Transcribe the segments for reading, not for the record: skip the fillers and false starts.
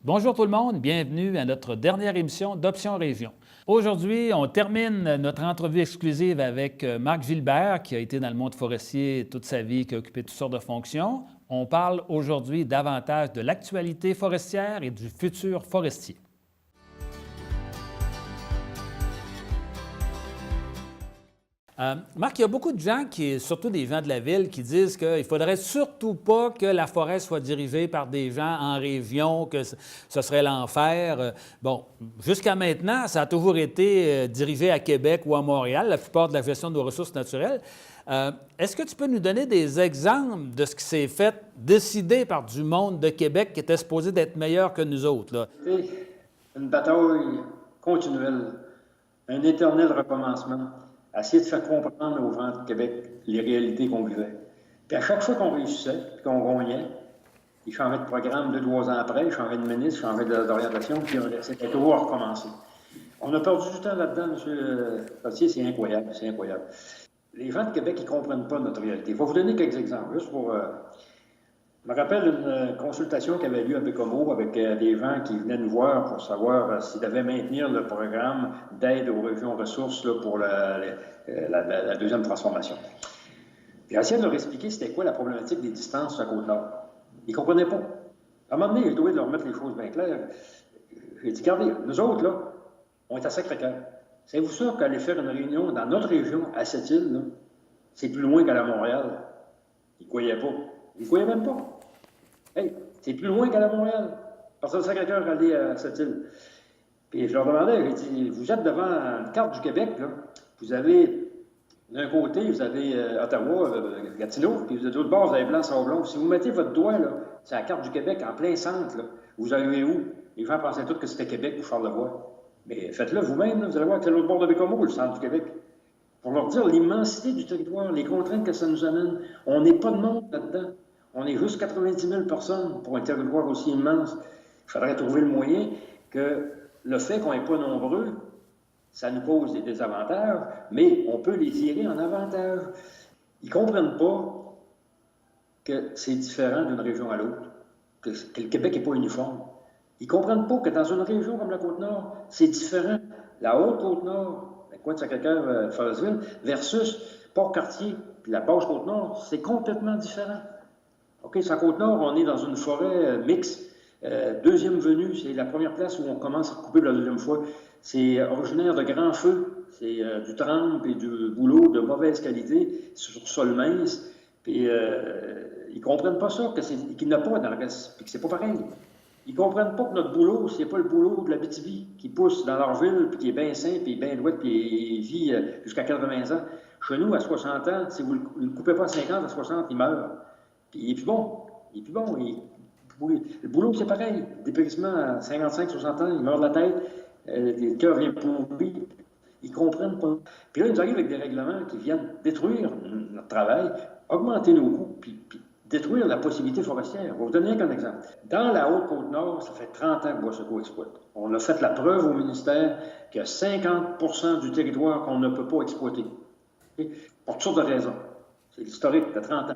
Bonjour tout le monde, bienvenue à notre dernière émission d'Options Région. Aujourd'hui, on termine notre entrevue exclusive avec Marc Gilbert, qui a été dans le monde forestier toute sa vie, qui a occupé toutes sortes de fonctions. On parle aujourd'hui davantage de l'actualité forestière et du futur forestier. Marc, il y a beaucoup de gens, surtout des gens de la ville, qui disent qu'il ne faudrait surtout pas que la forêt soit dirigée par des gens en région, que ce serait l'enfer. Bon, jusqu'à maintenant, ça a toujours été dirigé à Québec ou à Montréal, la plupart de la gestion de nos ressources naturelles. Est-ce que tu peux nous donner des exemples de ce qui s'est fait décider par du monde de Québec qui était supposé d'être meilleur que nous autres, là? C'est une bataille continuelle, un éternel recommencement. Essayer de faire comprendre aux gens de Québec les réalités qu'on vivait. Puis à chaque fois qu'on réussissait, puis qu'on gagnait, ils changeaient de programme 2-3 ans après, ils changeaient de ministre, ils changeaient d'orientation, puis c'était toujours à recommencer. On a perdu du temps là-dedans, M. Potier, c'est incroyable, c'est incroyable. Les gens de Québec, ils ne comprennent pas notre réalité. Je vais vous donner quelques exemples, juste pour... Je me rappelle une consultation qui avait lieu à Bécomo avec des gens qui venaient nous voir pour savoir s'ils devaient maintenir le programme d'aide aux régions ressources là, pour la deuxième transformation. J'ai essayé de leur expliquer c'était quoi la problématique des distances sur la Côte-Nord. Ils ne comprenaient pas. À un moment donné, j'ai trouvé de leur mettre les choses bien claires. J'ai dit, regardez, nous autres, là, on est à Sacré-Cœur. Savez-vous ça qu'aller faire une réunion dans notre région, à cette île, c'est plus loin qu'à Montréal? Ils ne croyaient pas. Ils ne croyaient même pas. Hey, c'est plus loin qu'à Montréal. Partir de Sacré-Cœur, aller à cette île. Puis je leur demandais, j'ai dit, vous êtes devant une carte du Québec, là. Vous avez, d'un côté, vous avez Ottawa, Gatineau, puis de l'autre bord, vous avez Blanc-Sablon. Si vous mettez votre doigt, là, c'est la carte du Québec, en plein centre, là, vous arrivez où? Les gens pensaient tous que c'était Québec ou Charlevoix. Mais faites-le vous-même, vous allez voir que c'est l'autre bord de Bécomo, le centre du Québec. Pour leur dire l'immensité du territoire, les contraintes que ça nous amène. On n'est pas de monde là-dedans. On est juste 90 000 personnes pour un territoire aussi immense. Il faudrait trouver le moyen que le fait qu'on n'est pas nombreux, ça nous cause des désavantages, mais on peut les tirer en avantage. Ils ne comprennent pas que c'est différent d'une région à l'autre, que le Québec n'est pas uniforme. Ils ne comprennent pas que dans une région comme la Côte-Nord, c'est différent. La Haute-Côte-Nord, le coin de Sacré-Cœur, Forestville, versus Port-Cartier, puis la Basse-Côte-Nord, c'est complètement différent. OK, sur la Côte-Nord, on est dans une forêt mixte. Deuxième venue, c'est la première place où on commence à couper la deuxième fois. C'est originaire de grands feux. C'est du trempe et du bouleau de mauvaise qualité sur sol mince. Puis ils comprennent pas ça, qu'il n'y en a pas dans le reste, puis que c'est pas pareil. Ils comprennent pas que notre boulot, c'est pas le boulot de la BTV qui pousse dans leur ville, puis qui est bien sain, puis bien doué, puis il vit jusqu'à 80 ans. Chez nous, à 60 ans, si vous ne le coupez pas à 50, à 60, il meurt. Puis il est plus bon. Il est plus bon. Le boulot, c'est pareil. Dépérissement à 55-60 ans, il meurt de la tête, le cœur vient pourrir. Ils ne comprennent pas. Puis là, ils nous arrivent avec des règlements qui viennent détruire notre travail, augmenter nos coûts, puis détruire la possibilité forestière. Je vais vous donner un exemple. Dans la Haute-Côte-Nord, ça fait 30 ans que Boisseco exploite. On a fait la preuve au ministère qu'il y a 50 du territoire qu'on ne peut pas exploiter. Pour toutes sortes de raisons. C'est l'historique de 30 ans.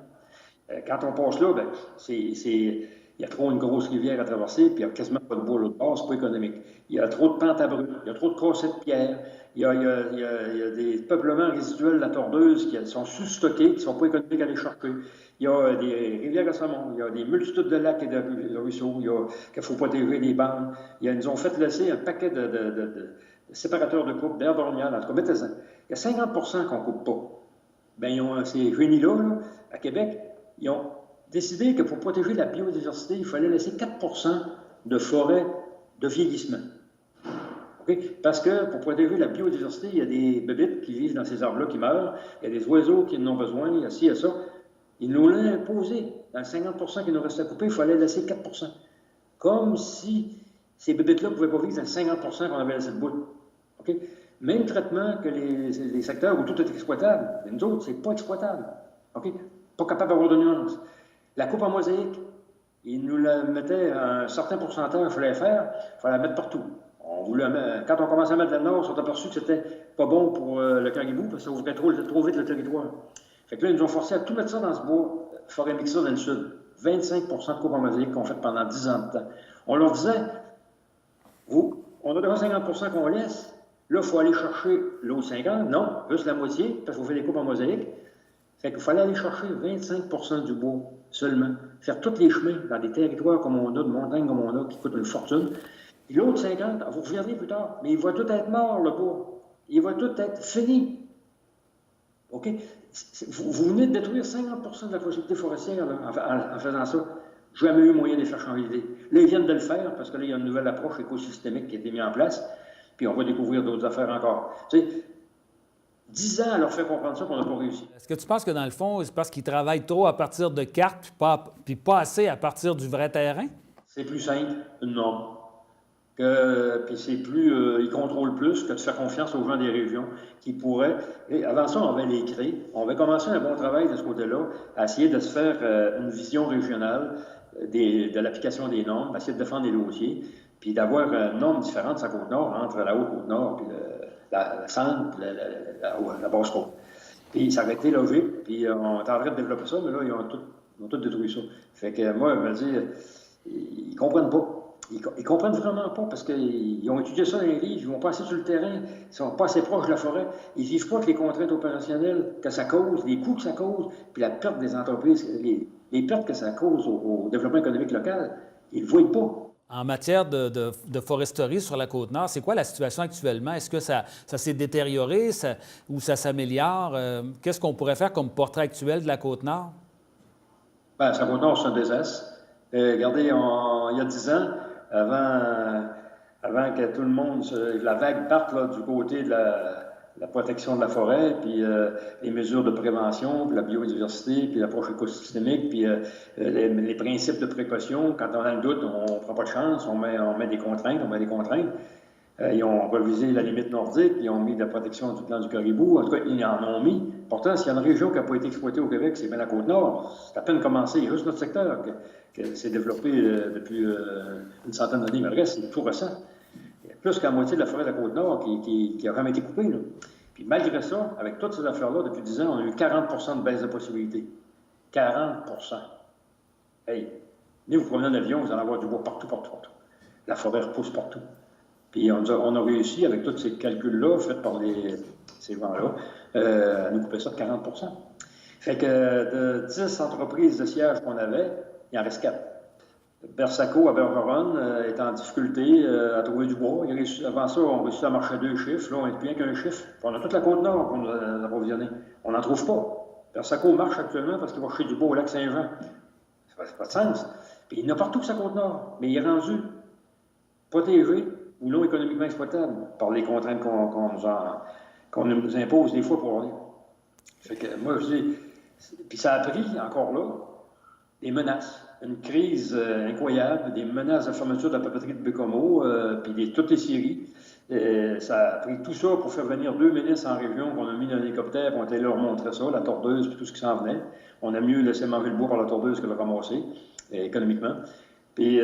Quand on passe là, ben, il y a trop une grosse rivière à traverser, puis il n'y a quasiment pas de bois l'autre bord, c'est pas économique. Il y a trop de pentes à brûler, il y a trop de cassets de pierre, il y a des peuplements résiduels de la tordeuse qui sont sous-stockés, qui ne sont pas économiques à aller chercher. Il y a des rivières à saumon, il y a des multitudes de lacs et de ruisseaux, qu'il ne faut protéger des bandes. Ils nous ont fait laisser un paquet de séparateurs de coupe, d'herbes orniales, en tout cas, mettez-en. Il y a 50 qu'on ne coupe pas. Bien, ces génies-là, à Québec, ils ont décidé que pour protéger la biodiversité, il fallait laisser 4 de forêt de vieillissement. Okay? Parce que pour protéger la biodiversité, il y a des bébites qui vivent dans ces arbres-là qui meurent, il y a des oiseaux qui en ont besoin, il y a ci, il y a ça. Ils nous l'ont imposé. Dans les 50 qui nous restait à couper, il fallait laisser 4 comme si ces bébites-là ne pouvaient pas vivre dans les 50 qu'on avait laissé de bout. Okay? Même traitement que les secteurs où tout est exploitable. Mais nous autres, c'est pas exploitable. Okay? Pas capable d'avoir de nuances. La coupe en mosaïque, ils nous la mettaient à un certain pourcentage, il fallait faire, il fallait la mettre partout. Quand on commençait à mettre de la nord, on s'est aperçu que c'était pas bon pour le caribou, parce que ça ouvrait trop vite le territoire. Fait que là, ils nous ont forcé à tout mettre ça dans ce bois, forêt mixte dans le sud. 25 de coupe en mosaïque qu'on fait pendant 10 ans de temps. On leur disait, on a déjà 50 qu'on laisse. Là, il faut aller chercher l'autre 50. Non, juste la moitié, parce qu'il faut faire des coupes en mosaïque. Fait qu'il fallait aller chercher 25 du bois seulement. Faire tous les chemins dans des territoires comme on a, de montagnes comme on a, qui coûtent une fortune. Et l'autre 50, vous reviendrez plus tard, mais il va tout être mort, le bois. Il va tout être fini. OK? Vous venez de détruire 50 de la possibilité forestière là, en faisant ça. Jamais eu moyen de les faire changer d'idée. Là, ils viennent de le faire parce que là, il y a une nouvelle approche écosystémique qui a été mise en place. Puis on va découvrir d'autres affaires encore. Tu sais, 10 ans à leur faire comprendre ça qu'on n'a pas réussi. Est-ce que tu penses que dans le fond, c'est parce qu'ils travaillent trop à partir de cartes puis pas assez à partir du vrai terrain? C'est plus simple, une norme. Puis c'est ils contrôlent plus que de faire confiance aux gens des régions qui pourraient. Et avant ça, on avait les créer. On avait commencé un bon travail de ce côté-là, à essayer de se faire une vision régionale de l'application des normes, essayer de défendre les dossiers, puis d'avoir une norme différente sur la Côte-Nord, entre la Haute-Côte-Nord, puis la Centre, puis la Basse-Côte. Puis ça aurait été logique, puis on est en train de développer ça, mais là, ils ont tout détruit ça. Fait que moi, je me dis, ils comprennent pas. Ils comprennent vraiment pas parce qu'ils ont étudié ça dans les livres, ils vont pas assez sur le terrain, ils sont pas assez proches de la forêt, ils vivent pas avec les contraintes opérationnelles que ça cause, les coûts que ça cause, puis la perte des entreprises, les pertes que ça cause au développement économique local, ils le voient pas. En matière de foresterie sur la Côte-Nord, c'est quoi la situation actuellement? Est-ce que ça s'est détérioré ou ça s'améliore? Qu'est-ce qu'on pourrait faire comme portrait actuel de la Côte-Nord? Bien, la Côte-Nord, c'est un désastre. Regardez, il y a 10 ans, avant que tout le monde, la vague parte là, du côté de la protection de la forêt, puis les mesures de prévention, puis la biodiversité, puis l'approche écosystémique, puis les principes de précaution. Quand on a le doute, on ne prend pas de chance, on met des contraintes, ils ont revisé la limite nordique, ils ont mis de la protection du plan du caribou. En tout cas, ils en ont mis. Pourtant, s'il y a une région qui n'a pas été exploitée au Québec, c'est bien la Côte-Nord. C'est à peine commencé. Il y a juste notre secteur qui s'est développé depuis une centaine d'années. Mais le reste, c'est tout récent. Il y a plus qu'à moitié de la forêt de la Côte-Nord qui a vraiment été coupée. Là. Puis malgré ça, avec toutes ces affaires-là, depuis 10 ans, on a eu 40 de baisse de possibilités. 40 Hey, venez vous promener en avion, vous allez avoir du bois partout. La forêt repousse partout. Puis on a réussi, avec tous ces calculs-là, faits par ces gens-là, à nous couper ça de 40 Fait que de 10 entreprises de siège qu'on avait, il en reste 4. Bersaco à Bergeron est en difficulté à trouver du bois. Avant ça, on réussit à marcher 2 chiffres. Là, on n'est plus bien qu'un chiffre. Puis on a toute la Côte-Nord qu'on a approvisionné. On n'en trouve pas. Bersaco marche actuellement parce qu'il va chercher du bois au lac Saint-Jean. Ça n'a pas de sens. Puis il y en a partout sur la Côte-Nord. Mais il est rendu protégé ou non économiquement exploitable par les contraintes qu'on nous impose des fois pour aller. Fait que moi, je dis, puis ça a pris encore là des menaces, une crise incroyable, des menaces de fermeture de la papeterie de Bécomo, puis toutes les scieries. Ça a pris tout ça pour faire venir 2 ministres en région qu'on a mis dans l'hélicoptère, on était là, leur montrer ça, la tordeuse, puis tout ce qui s'en venait. On a mieux laissé manger le bois par la tordeuse que le ramasser, économiquement. Puis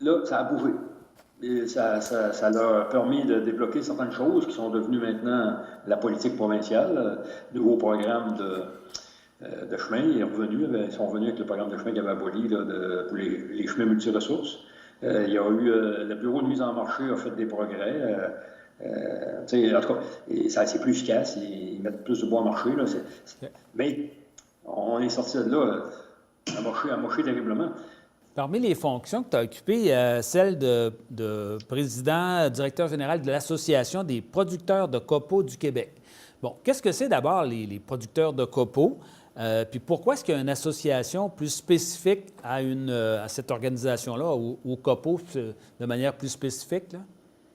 là, ça a bougé. Et ça leur a permis de débloquer certaines choses qui sont devenues maintenant la politique provinciale. Nouveau programme de chemin est revenu. Ils sont revenus avec le programme de chemin qu'ils avaient aboli là, pour les chemins multiressources. Il y a eu le bureau de mise en marché a fait des progrès. En tout cas, c'est plus efficace. Ils mettent plus de bois en marché. Là, mais on est sorti de là à marcher terriblement. Parmi les fonctions que tu as occupées, celle de président, directeur général de l'Association des producteurs de copeaux du Québec. Bon, qu'est-ce que c'est d'abord les producteurs de copeaux? Puis pourquoi est-ce qu'il y a une association plus spécifique à cette organisation-là, aux copeaux de manière plus spécifique? Là?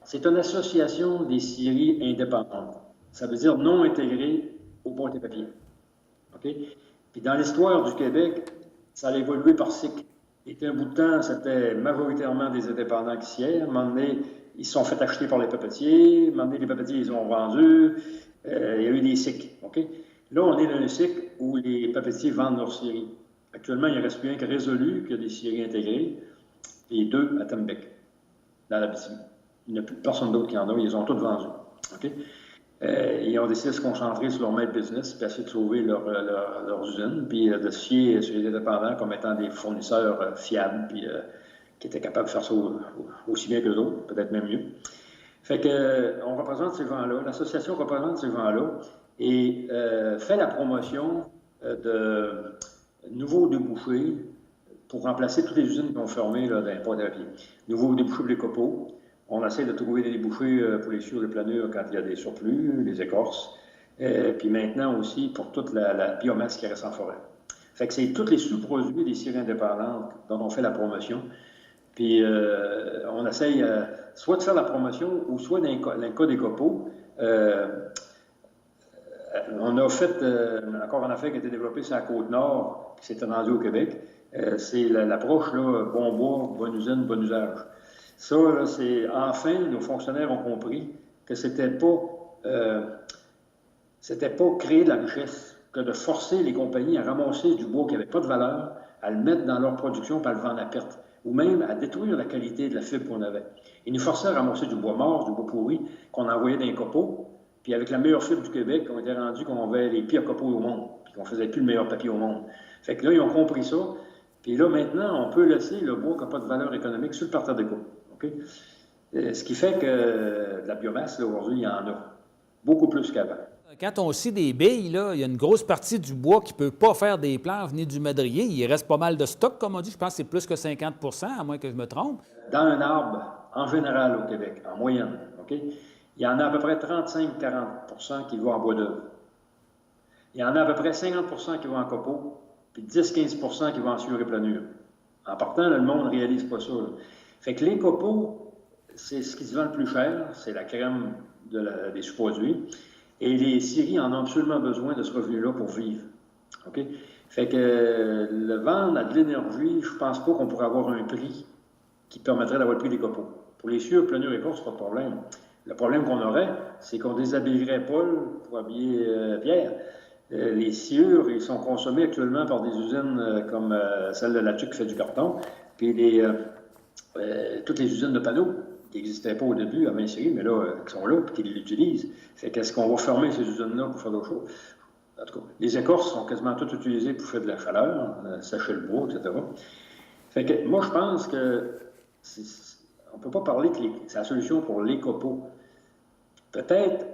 C'est une association des scieries indépendantes. Ça veut dire non intégrée au bois et papier. OK? Puis dans l'histoire du Québec, ça a évolué par cycle. Il y a un bout de temps, c'était majoritairement des indépendants qui siègent. À un moment donné, ils se sont fait acheter par les papetiers. À un moment donné, les papetiers, ils ont vendu. Il y a eu des cycles. Okay? Là, on est dans un cycle où les papetiers vendent leurs scieries. Actuellement, il ne reste plus un que Résolu, qui a des scieries intégrées, et 2 à Tembec, dans l'Abitibi. Il n'y a plus personne d'autre qui en a. Ils ont tous vendus. Okay? Ils ont décidé de se concentrer sur leur main business, puis essayer de sauver leurs usines, puis de se fier sur les indépendants comme étant des fournisseurs fiables, puis qui étaient capables de faire ça aussi bien que les autres, peut-être même mieux. Fait que on représente ces gens-là, l'association représente ces gens-là et fait la promotion de nouveaux débouchés pour remplacer toutes les usines qui ont fermé là, dans les ports à pied. Nouveaux débouchés pour les copeaux. On essaie de trouver des débouchés pour les sciures et planures quand il y a des surplus, les écorces. Puis maintenant aussi pour toute la biomasse qui reste en forêt. Fait que c'est tous les sous-produits des scieries indépendantes dont on fait la promotion. Puis on essaye soit de faire la promotion ou soit dans le cas des copeaux. On a fait encore une affaire qui a été développée sur la Côte-Nord, qui s'est rendue au Québec. C'est l'approche là, bon bois, bonne usine, bon usage. Ça, là, c'est enfin, nos fonctionnaires ont compris que c'était pas créer de la richesse, que de forcer les compagnies à ramasser du bois qui n'avait pas de valeur, à le mettre dans leur production, puis à le vendre à perte, ou même à détruire la qualité de la fibre qu'on avait. Ils nous forçaient à ramasser du bois mort, du bois pourri, qu'on envoyait dans les copeaux, puis avec la meilleure fibre du Québec, on était rendu qu'on avait les pires copeaux au monde, puis qu'on faisait plus le meilleur papier au monde. Fait que là, ils ont compris ça, puis là, maintenant, on peut laisser le bois qui n'a pas de valeur économique sur le parterre des coupes. Okay? Ce qui fait que de la biomasse, là, aujourd'hui, il y en a beaucoup plus qu'avant. Quand on scie des billes, là, il y a une grosse partie du bois qui ne peut pas faire des plans venus du madrier. Il reste pas mal de stock, comme on dit. Je pense que c'est plus que 50 à moins que je me trompe. Dans un arbre, en général au Québec, en moyenne, okay, il y en a à peu près 35-40 qui vont en bois d'œuvre. Il y en a à peu près 50 qui vont en copeaux, puis 10-15 qui vont en sciure et planure. En partant, là, le monde ne réalise pas ça. Là. Fait que les copeaux, c'est ce qui se vend le plus cher, c'est la crème des sous-produits. Et les scieries en ont absolument besoin de ce revenu-là pour vivre. OK? Fait que le vendre à de l'énergie, je pense pas qu'on pourrait avoir un prix qui permettrait d'avoir le prix des copeaux. Pour les sciures, planures et courses, pas de problème. Le problème qu'on aurait, c'est qu'on déshabillerait Paul pour habiller Pierre. Les sciures, ils sont consommés actuellement par des usines comme celle de Latuc qui fait du carton, puis toutes les usines de panneaux qui n'existaient pas au début à Main-Syrie, mais là, qui sont là et qui l'utilisent. Fait qu'est-ce qu'on va fermer ces usines-là pour faire d'autres choses? En tout cas, les écorces sont quasiment toutes utilisées pour faire de la chaleur, sécher le bois, etc. Fait que moi, je pense que on ne peut pas parler que c'est la solution pour les copeaux. Peut-être,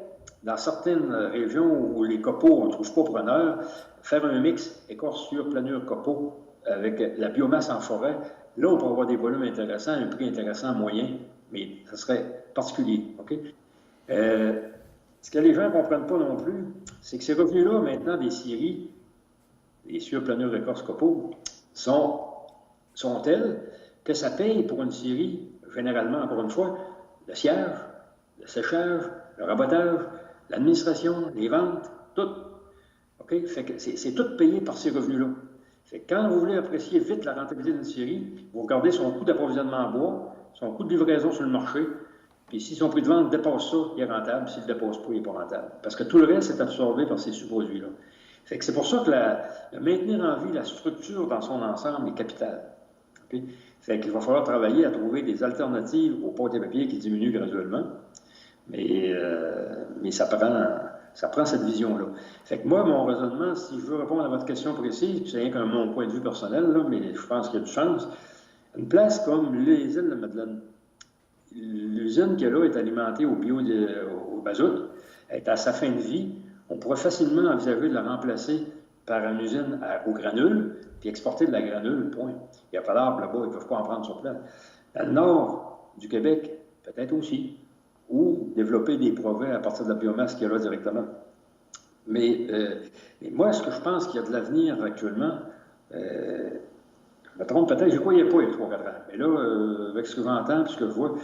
dans certaines régions où les copeaux, on ne trouve pas preneur, faire un mix écorce, sciure, planure, copeaux avec la biomasse en forêt, là, on peut avoir des volumes intéressants, un prix intéressant moyen, mais ça serait particulier. Okay? Ce que les gens ne comprennent pas non plus, c'est que ces revenus-là, maintenant, des scieries, les sciures, planures, écorce, copeaux, sont tels que ça paye pour une scierie, généralement, encore une fois, le cierge, le séchage, le rabotage, l'administration, les ventes, tout. OK? Fait que c'est tout payé par ces revenus-là. Fait que quand vous voulez apprécier vite la rentabilité d'une scierie, vous regardez son coût d'approvisionnement en bois, son coût de livraison sur le marché, puis si son prix de vente dépasse ça, il est rentable. S'il ne dépasse pas, il n'est pas rentable. Parce que tout le reste est absorbé par ces sous-produits-là. Fait que c'est pour ça que le maintenir en vie la structure dans son ensemble est capital. Okay? Fait qu'il va falloir travailler à trouver des alternatives aux pâtes et papier qui diminuent graduellement. Mais ça prend cette vision-là. Fait que moi, mon raisonnement, si je veux répondre à votre question précise, puis c'est rien qu'un mon point de vue personnel, là, mais je pense qu'il y a du chance, une place comme les îles de Madeleine, l'usine qui est là est alimentée au mazout, est à sa fin de vie, on pourrait facilement envisager de la remplacer par une usine aux granules, puis exporter de la granule, point. Il n'y a pas d'arbre là-bas, ils ne peuvent pas en prendre sur place. Dans le nord du Québec, peut-être aussi, ou développer des projets à partir de la biomasse qu'il y a là directement. Mais moi, ce que je pense qu'il y a de l'avenir actuellement, je me trompe peut-être, je ne croyais pas il y a 3-4 ans. Mais là, avec ce que j'entends et ce que je vois,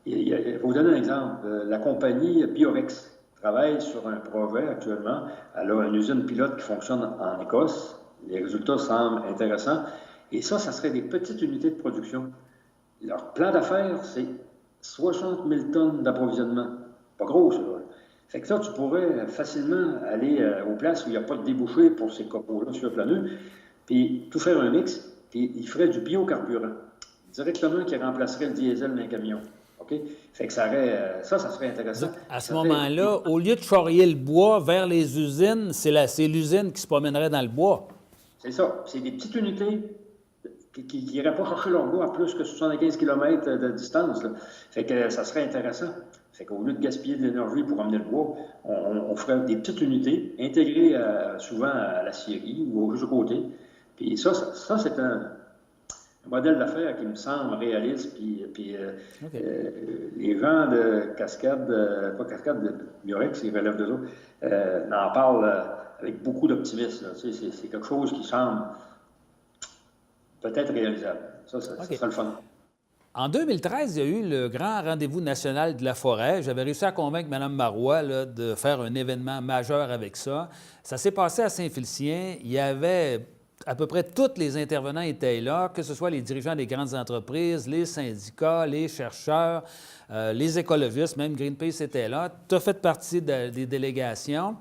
il faut vous donner un exemple. La compagnie Biorex travaille sur un projet actuellement. Elle a une usine pilote qui fonctionne en Écosse. Les résultats semblent intéressants. Et ça serait des petites unités de production. Leur plan d'affaires, c'est 60 000 tonnes d'approvisionnement. Pas gros, ça. Fait que ça, tu pourrais facilement aller aux places où il n'y a pas de débouché pour ces copeaux-là sur le planeux, puis tout faire un mix, puis il ferait du biocarburant, directement qui remplacerait le diesel d'un camion. OK? Fait que ça serait intéressant. À ce Ça ferait- moment-là, au lieu de charrier le bois vers les usines, c'est l'usine qui se promènerait dans le bois. C'est ça. C'est des petites unités qui n'iraient pas chercher leur bois à plus que 75 km de distance, là. Fait que ça serait intéressant. Fait qu'au lieu de gaspiller de l'énergie pour amener le bois, on ferait des petites unités intégrées souvent à la scierie ou juste au côté. Puis ça c'est un modèle d'affaires qui me semble réaliste. Puis OK. les gens de Cascade, pas Cascade, de Murex, ils relèvent d'eux autres, en parlent avec beaucoup d'optimisme, là. Tu sais, c'est quelque chose qui semble peut-être réalisable. Ça OK. serait le fun. En 2013, il y a eu le grand rendez-vous national de la forêt. J'avais réussi à convaincre Mme Marois là, de faire un événement majeur avec ça. Ça s'est passé à Saint-Félicien. Il y avait à peu près tous les intervenants étaient là, que ce soit les dirigeants des grandes entreprises, les syndicats, les chercheurs, les écologistes, même Greenpeace était là. Tu as fait partie des délégations.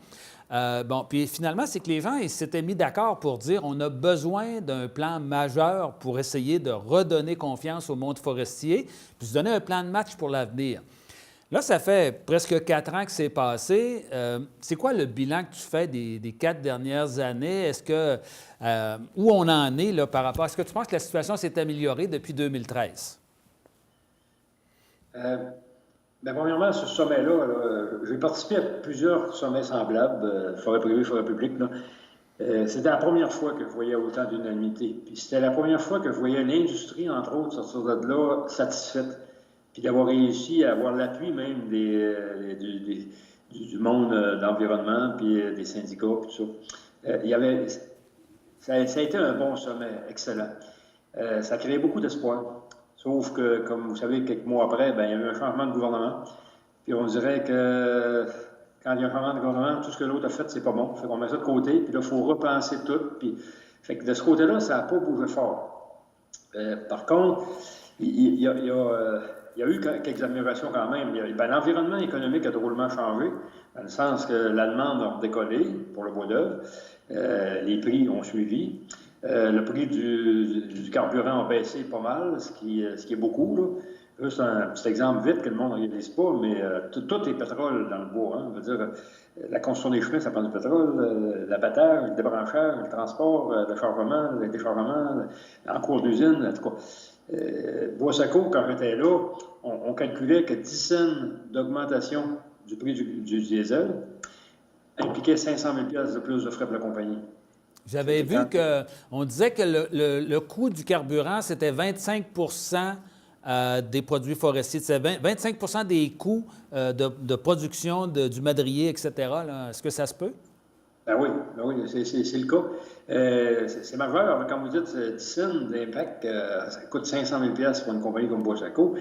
Bon, puis finalement, c'est que les gens ils s'étaient mis d'accord pour dire on a besoin d'un plan majeur pour essayer de redonner confiance au monde forestier, puis se donner un plan de match pour l'avenir. Là, ça fait presque 4 ans que c'est passé. C'est quoi le bilan que tu fais des 4 dernières années? Est-ce que où on en est là, par rapport? Est-ce que tu penses que la situation s'est améliorée depuis 2013? Bien, premièrement, ce sommet-là, là, j'ai participé à plusieurs sommets semblables, forêt privée, forêt publique, là. C'était la première fois que je voyais autant d'unanimité. Puis c'était la première fois que je voyais l'industrie, entre autres, sortir de là satisfaite. Puis d'avoir réussi à avoir l'appui même du monde d'environnement, puis des syndicats, puis tout ça. Ça a été un bon sommet, excellent. Ça a créé beaucoup d'espoir. Sauf que, comme vous savez, quelques mois après, bien, il y a eu un changement de gouvernement. Puis on dirait que quand il y a un changement de gouvernement, tout ce que l'autre a fait, c'est pas bon. Fait qu'on met ça de côté, puis là, il faut repenser tout. Puis, fait que de ce côté-là, ça n'a pas bougé fort. Par contre, il y a eu quelques améliorations quand même. L'environnement économique a drôlement changé, dans le sens que la demande a redécollé pour le bois d'œuvre. Les prix ont suivi. Le prix du carburant a baissé pas mal, ce qui est beaucoup, là. Juste un petit exemple vite que le monde ne réalise pas, mais tout est pétrole dans le bois, hein. Je veux dire, la construction des chemins, ça prend du pétrole, l'abattage, le débranchage, le transport, le chargement, le déchargement, en cours d'usine, en tout cas. Boissaco, quand j'étais là, on calculait que 10 cents d'augmentation du prix du diesel impliquait 500 000 $ de plus de frais pour la compagnie. J'avais vu qu'on disait que le coût du carburant, c'était 25 des produits forestiers. C'est 25 des coûts de production du madrier, etc. Est-ce que ça se peut? Ben oui, c'est le cas. C'est majeur. Quand vous dites 10 cents d'impact, ça coûte 500 000 $ pour une compagnie comme Boissaco.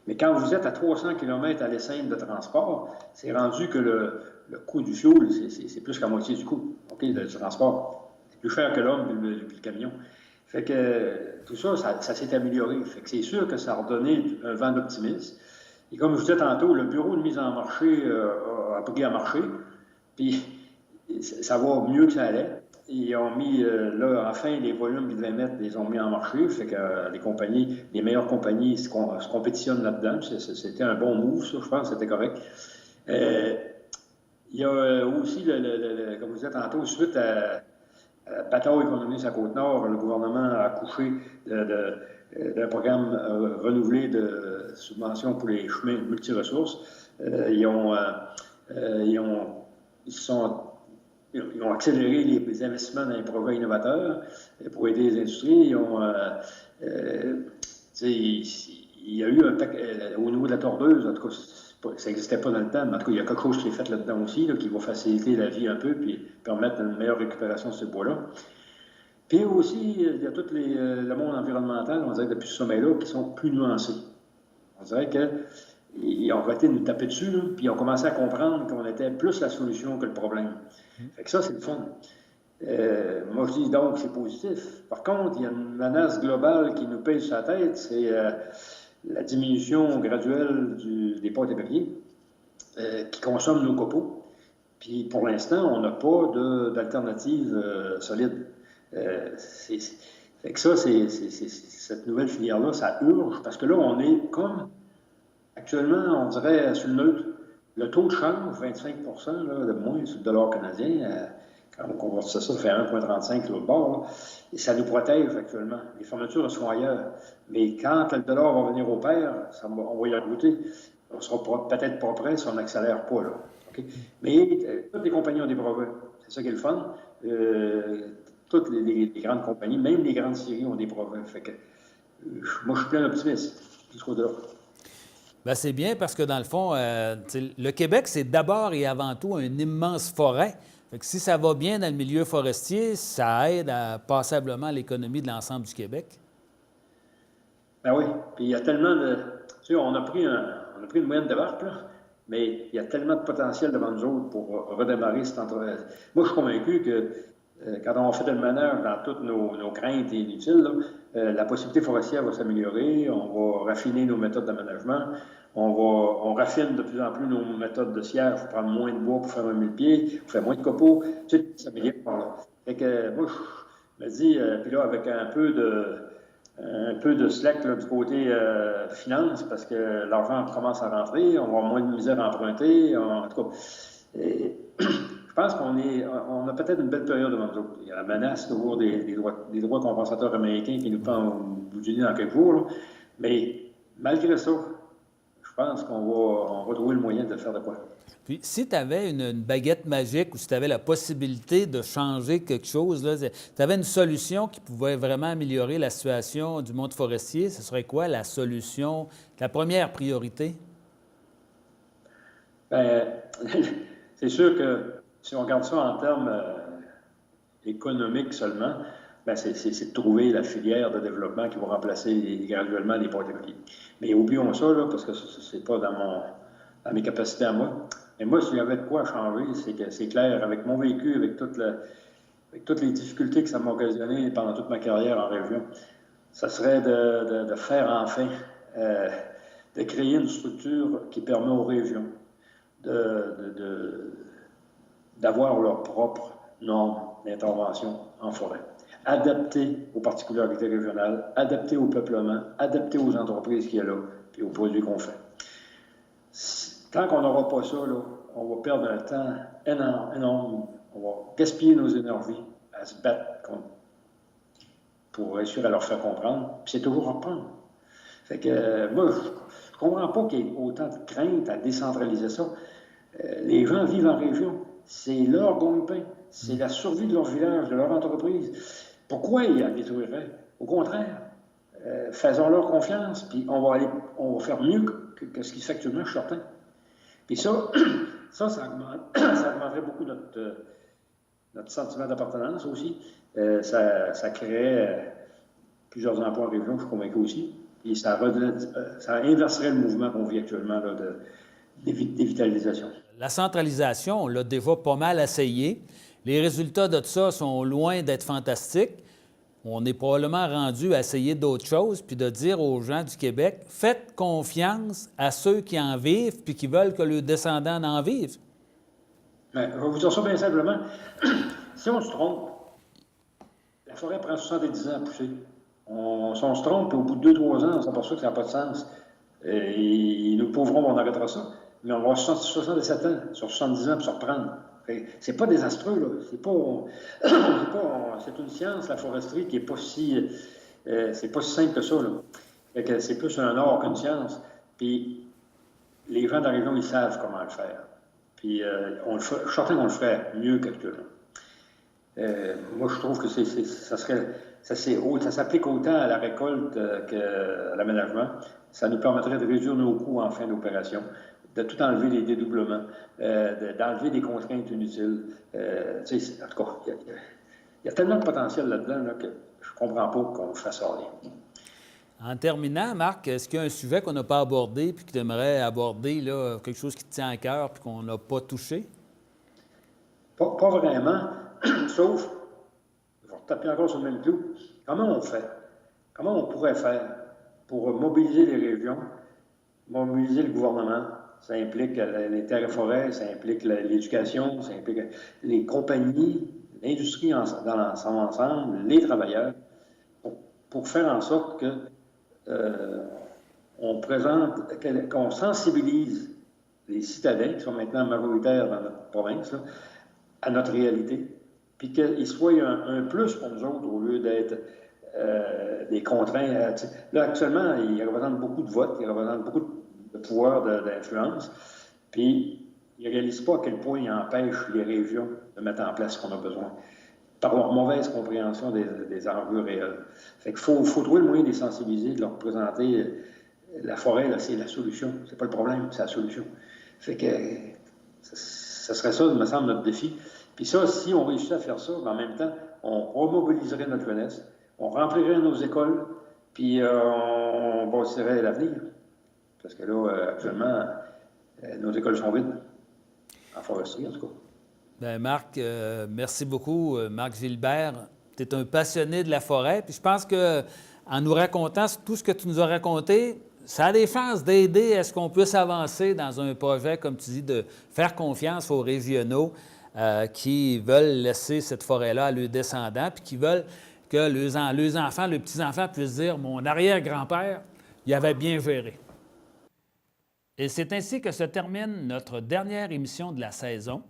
Mais quand vous êtes à 300 km à l'essaim de transport, c'est rendu que le coût du fioul, c'est plus qu'à moitié du coût, du transport. C'est plus cher que l'homme puis le camion. Fait que tout ça, ça s'est amélioré. Fait que c'est sûr que ça a redonné un vent d'optimisme. Et comme je vous disais tantôt, le bureau de mise en marché a pris à marcher. Puis ça va mieux que ça allait. Ils ont mis, là, enfin, les volumes qu'ils devaient mettre, ils les ont mis en marché. Fait que les meilleures compagnies se compétitionnent là-dedans. C'était un bon move, ça, je pense, c'était correct. Il y a aussi, comme vous disiez tantôt, suite à la bataille économique à Côte-Nord, le gouvernement a accouché d'un programme renouvelé de subventions pour les chemins multiressources. Ils ont accéléré les investissements dans les projets innovateurs pour aider les industries. Il y a eu au niveau de la tordeuse, en tout cas, ça n'existait pas dans le temps, mais en tout cas, il y a quelque chose qui est fait là-dedans aussi, là, qui va faciliter la vie un peu puis permettre une meilleure récupération de ce bois-là. Puis aussi, il y a tout le monde environnemental, on dirait depuis ce sommet-là, qui sont plus nuancés. On dirait qu'ils ont arrêté de nous taper dessus, là, puis ils ont commencé à comprendre qu'on était plus la solution que le problème. Fait que ça, c'est le fun. Moi, je dis donc, c'est positif. Par contre, il y a une menace globale qui nous pèse sur la tête, c'est la diminution graduelle des pâtes et papiers qui consomment nos copeaux. Puis, pour l'instant, on n'a pas d'alternative solide. Fait que ça, cette nouvelle filière-là, ça urge, parce que là, on est comme Actuellement, on dirait sur le neutre, le taux de change, 25 là, de moins sur le dollar canadien, quand on convertit ça, ça fait 1,35 l'autre bord, là, et ça nous protège actuellement. Les fermetures sont ailleurs. Mais quand le dollar va venir au pair, on va y ajouter. On ne sera peut-être pas prêt si on n'accélère pas. Là. Okay? Mais toutes les compagnies ont des brevets. C'est ça qui est le fun. Toutes les grandes compagnies, même les grandes séries, ont des brevets. Fait que, moi, je suis plein d'optimisme de ce côté-là. Bien, c'est bien parce que, dans le fond, le Québec, c'est d'abord et avant tout une immense forêt. Fait que si ça va bien dans le milieu forestier, ça aide passablement l'économie de l'ensemble du Québec. Ben oui. Puis il y a tellement de... Tu sais, on a pris une moyenne de barque, là, mais il y a tellement de potentiel devant nous autres pour redémarrer cette entreprise. Moi, je suis convaincu que quand on fait le manœuvre dans toutes nos craintes inutiles, là, la possibilité forestière va s'améliorer, on va raffiner nos méthodes d'aménagement, on raffine de plus en plus nos méthodes de sciage, il faut prendre moins de bois pour faire un mille-pieds, pour faire moins de copeaux, tu sais, ça s'améliore par là. Fait que moi, je me dis, puis là, avec un peu de slack là, du côté finance, parce que l'argent commence à rentrer, on va avoir moins de misère à emprunter, en tout cas. Je pense on a peut-être une belle période devant nous autres. Il y a la menace toujours des droits compensateurs américains qui nous prend au bout du nez dans quelques jours. Là. Mais malgré ça, je pense qu'on va trouver le moyen de faire de quoi. Puis, si tu avais une baguette magique ou si tu avais la possibilité de changer quelque chose, tu avais une solution qui pouvait vraiment améliorer la situation du monde forestier, ce serait quoi la solution, la première priorité? Bien, c'est sûr que si on regarde ça en termes économiques seulement, ben c'est de trouver la filière de développement qui va remplacer graduellement les portes techniques. Mais oublions ça, là, parce que c'est pas dans mes capacités à moi. Mais moi, s'il y avait de quoi changer, c'est que c'est clair, avec mon vécu, avec toutes les difficultés que ça m'a occasionné pendant toute ma carrière en région, ça serait de faire enfin, de créer une structure qui permet aux régions d'avoir leurs propres normes d'intervention en forêt, adaptées aux particularités régionales, adaptées au peuplement, adaptées aux entreprises qu'il y a là, puis aux produits qu'on fait. Tant qu'on n'aura pas ça, là, on va perdre un temps énorme, on va gaspiller nos énergies à se battre pour réussir à leur faire comprendre, puis c'est toujours à reprendre. Fait que moi, je comprends pas qu'il y ait autant de crainte à décentraliser ça. Les gens vivent en région. C'est leur gagne-pain. C'est la survie de leur village, de leur entreprise. Pourquoi ils en détruiraient? Au contraire, faisons-leur confiance, puis on va faire mieux que ce qui se fait actuellement, je suis certain. Puis ça augmenterait beaucoup notre sentiment d'appartenance aussi. Ça créerait plusieurs emplois en région, je suis convaincu aussi. Et ça inverserait le mouvement qu'on vit actuellement là, de dévitalisation. La centralisation, on l'a déjà pas mal essayé. Les résultats de ça sont loin d'être fantastiques. On est probablement rendu à essayer d'autres choses, puis de dire aux gens du Québec, faites confiance à ceux qui en vivent, puis qui veulent que leurs descendants en vivent. Bien, je vais vous dire ça bien simplement. Si on se trompe, la forêt prend 70 ans à pousser. Si on se trompe, au bout de 2-3 ans, on s'aperçoit que ça n'a pas de sens. Et nous pauvrons, on arrêtera ça. Mais on va avoir 67 ans, sur 70 ans, pour se reprendre. C'est pas désastreux, là. C'est une science, la foresterie, qui n'est pas si... c'est pas si simple que ça, là. C'est plus un art qu'une science. Puis les gens de la région, ils savent comment le faire. Puis je suis certain qu'on le ferait mieux qu'actuellement. Moi, je trouve que ça s'applique autant à la récolte qu'à l'aménagement. Ça nous permettrait de réduire nos coûts en fin d'opération, de tout enlever les dédoublements, d'enlever des contraintes inutiles. En tout cas, il y a tellement de potentiel là-dedans là, que je ne comprends pas qu'on fasse rien. En terminant, Marc, est-ce qu'il y a un sujet qu'on n'a pas abordé puis que tu aimerais aborder, là, quelque chose qui te tient à cœur puis qu'on n'a pas touché? Pas vraiment, sauf, je vais taper encore sur le même clou, comment on fait? Comment on pourrait faire pour mobiliser les régions, mobiliser le gouvernement? Ça implique les terres et forêts, ça implique l'éducation, ça implique les compagnies, l'industrie dans son ensemble, les travailleurs, pour faire en sorte que qu'on sensibilise les citadins, qui sont maintenant majoritaires dans notre province, là, à notre réalité, puis qu'ils soient un plus pour nous autres au lieu d'être des contraints. Là, actuellement, ils représentent beaucoup de votes, ils représentent beaucoup de pouvoir d'influence, puis ils ne réalisent pas à quel point ils empêchent les régions de mettre en place ce qu'on a besoin, par leur mauvaise compréhension des enjeux réels. Fait qu'il faut trouver le moyen de les sensibiliser, de leur présenter la forêt, là, c'est la solution. C'est pas le problème, c'est la solution. Fait que ça serait ça, me semble, notre défi. Puis ça, si on réussit à faire ça, en même temps, on remobiliserait notre jeunesse, on remplirait nos écoles, puis on bâtirait l'avenir. Parce que là, actuellement, nos écoles sont vides. En foresterie, en tout cas. Bien, Marc, merci beaucoup, Marc Gilbert. Tu es un passionné de la forêt. Puis je pense qu'en nous racontant tout ce que tu nous as raconté, ça a des chances d'aider à ce qu'on puisse avancer dans un projet, comme tu dis, de faire confiance aux régionaux qui veulent laisser cette forêt-là à leurs descendants, puis qui veulent que leurs enfants, leurs petits-enfants puissent dire « Mon arrière-grand-père, il avait bien géré ». Et c'est ainsi que se termine notre dernière émission de la saison.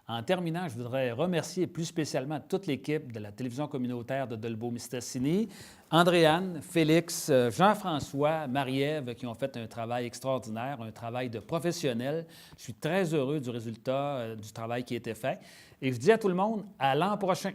En terminant, je voudrais remercier plus spécialement toute l'équipe de la télévision communautaire de Dolbeau-Mistassini, Andréane, Félix, Jean-François, Marie-Ève, qui ont fait un travail extraordinaire, un travail de professionnel. Je suis très heureux du résultat du travail qui a été fait. Et je dis à tout le monde, à l'an prochain.